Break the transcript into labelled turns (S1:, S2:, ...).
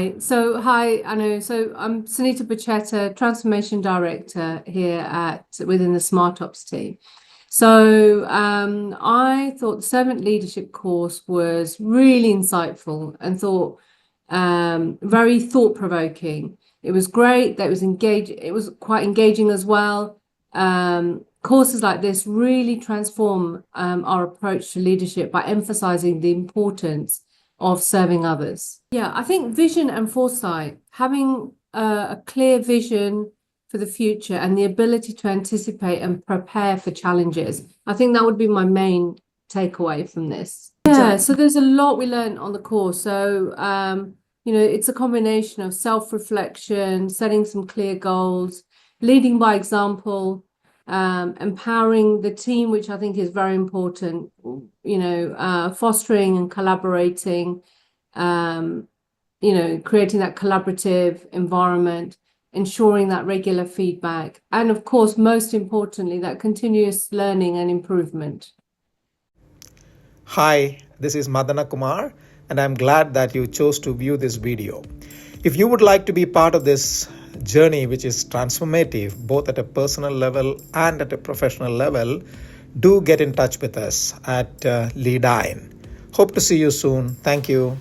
S1: Hi, Anu. So I'm Sunita Bachetta, Transformation Director here within the Smart Ops team. So I thought the Servant Leadership course was really insightful and very thought-provoking. It was great. That was engaged. It was quite engaging as well. Courses like this really transform our approach to leadership by emphasizing the importance of serving others. Yeah, I think vision and foresight, having a clear vision for the future and the ability to anticipate and prepare for challenges. I think that would be my main takeaway from this. Yeah, so there's a lot we learned on the course. So, it's a combination of self-reflection, setting some clear goals, leading by example, empowering the team, which I think is very important, fostering and collaborating, creating that collaborative environment, ensuring that regular feedback, and of course, most importantly, that continuous learning and improvement.
S2: Hi, this is Madana Kumar, and I'm glad that you chose to view this video. If you would like to be part of this journey, which is transformative, both at a personal level and at a professional level, do get in touch with us at Leadyne. Hope to see you soon. Thank you.